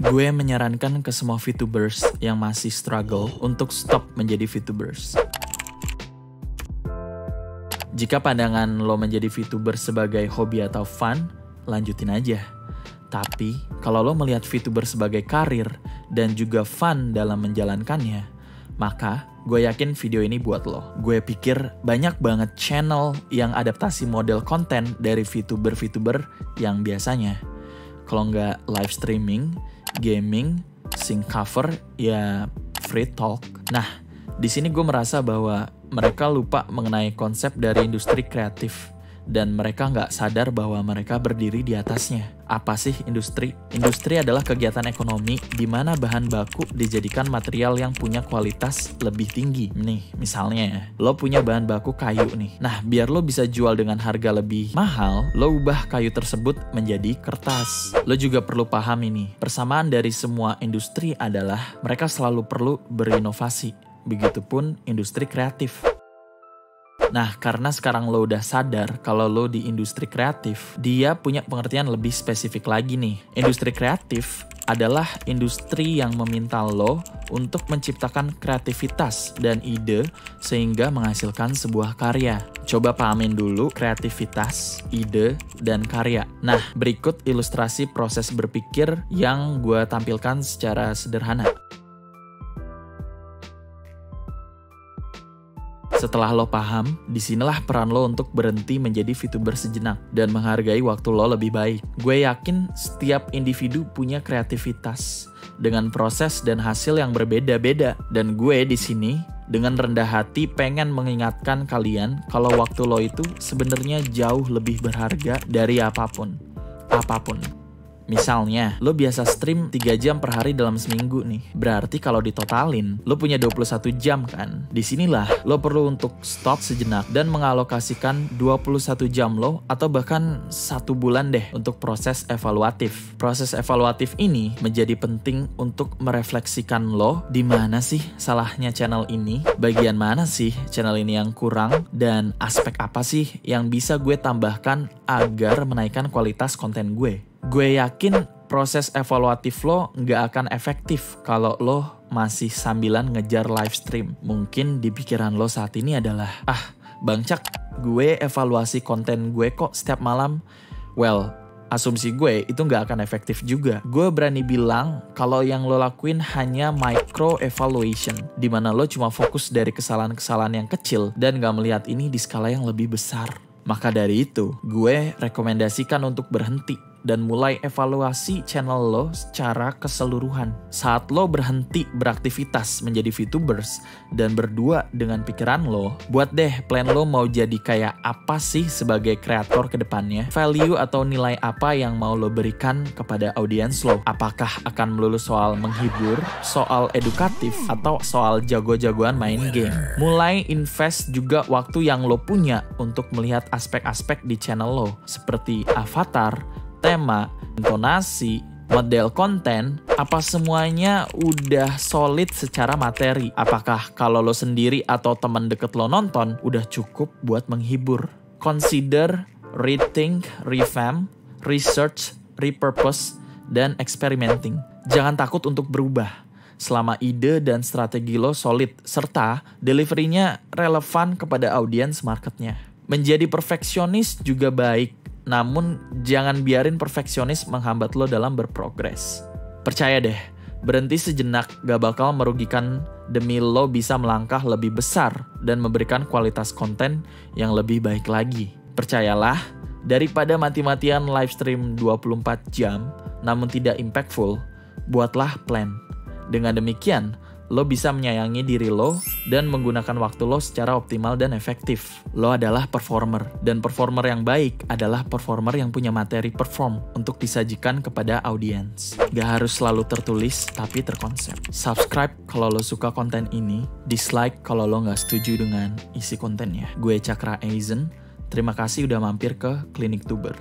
Gue menyarankan ke semua VTubers yang masih struggle untuk stop menjadi VTubers. Jika pandangan lo menjadi VTuber sebagai hobi atau fun, lanjutin aja. Tapi, kalau lo melihat VTuber sebagai karir dan juga fun dalam menjalankannya, maka gue yakin video ini buat lo. Gue pikir banyak banget channel yang adaptasi model konten dari VTuber-VTuber yang biasanya. Kalau nggak live streaming, gaming, sing cover, ya free talk. Nah, di sini gue merasa bahwa mereka lupa mengenai konsep dari industri kreatif. Dan mereka nggak sadar bahwa mereka berdiri di atasnya. Apa sih industri? Industri adalah kegiatan ekonomi di mana bahan baku dijadikan material yang punya kualitas lebih tinggi. Nih, misalnya lo punya bahan baku kayu nih. Nah, biar lo bisa jual dengan harga lebih mahal, lo ubah kayu tersebut menjadi kertas. Lo juga perlu paham ini. Persamaan dari semua industri adalah mereka selalu perlu berinovasi. Begitupun industri kreatif. Nah, karena sekarang lo udah sadar kalau lo di industri kreatif, dia punya pengertian lebih spesifik lagi nih. Industri kreatif adalah industri yang meminta lo untuk menciptakan kreativitas dan ide sehingga menghasilkan sebuah karya. Coba pahamin dulu kreativitas, ide, dan karya. Nah, berikut ilustrasi proses berpikir yang gue tampilkan secara sederhana. Setelah lo paham, disinilah peran lo untuk berhenti menjadi VTuber sejenak dan menghargai waktu lo lebih baik. Gue yakin setiap individu punya kreativitas dengan proses dan hasil yang berbeda-beda. Dan gue di sini dengan rendah hati pengen mengingatkan kalian kalau waktu lo itu sebenarnya jauh lebih berharga dari apapun. Misalnya, lo biasa stream 3 jam per hari dalam seminggu nih. Berarti kalau ditotalin, lo punya 21 jam kan? Disinilah, lo perlu untuk stop sejenak dan mengalokasikan 21 jam lo atau bahkan 1 bulan deh untuk proses evaluatif. Proses evaluatif ini menjadi penting untuk merefleksikan lo di mana sih salahnya channel ini, bagian mana sih channel ini yang kurang, dan aspek apa sih yang bisa gue tambahkan agar menaikkan kualitas konten gue. Gue yakin proses evaluatif lo nggak akan efektif kalau lo masih sambilan ngejar live stream. Mungkin di pikiran lo saat ini adalah, Bang Cak, gue evaluasi konten gue kok setiap malam. Well, asumsi gue itu nggak akan efektif juga. Gue berani bilang kalau yang lo lakuin hanya micro evaluation, di mana lo cuma fokus dari kesalahan-kesalahan yang kecil dan nggak melihat ini di skala yang lebih besar. Maka dari itu, gue rekomendasikan untuk berhenti dan mulai evaluasi channel lo secara keseluruhan. Saat lo berhenti beraktivitas menjadi VTubers dan berdua dengan pikiran lo, buat deh plan lo mau jadi kayak apa sih sebagai kreator ke depannya. Value atau nilai apa yang mau lo berikan kepada audiens lo. Apakah akan melulu soal menghibur, soal edukatif, atau soal jago-jagoan main game. Mulai invest juga waktu yang lo punya untuk melihat aspek-aspek di channel lo, seperti avatar, tema, intonasi, model konten, apa semuanya udah solid secara materi? Apakah kalau lo sendiri atau teman deket lo nonton udah cukup buat menghibur? Consider, rethink, revamp, research, repurpose, dan experimenting. Jangan takut untuk berubah selama ide dan strategi lo solid serta delivery-nya relevan kepada audiens marketnya. Menjadi perfeksionis juga baik, namun jangan biarin perfeksionis menghambat lo dalam berprogres. Percaya deh, berhenti sejenak gak bakal merugikan demi lo bisa melangkah lebih besar dan memberikan kualitas konten yang lebih baik lagi. Percayalah, daripada mati-matian live stream 24 jam namun tidak impactful, buatlah plan. Dengan demikian, lo bisa menyayangi diri lo dan menggunakan waktu lo secara optimal dan efektif. Lo adalah performer, dan performer yang baik adalah performer yang punya materi perform untuk disajikan kepada audiens. Gak harus selalu tertulis, tapi terkonsep. Subscribe kalau lo suka konten ini, dislike kalau lo gak setuju dengan isi kontennya. Gue Cakra Aizen, terima kasih udah mampir ke Klinik Tuber.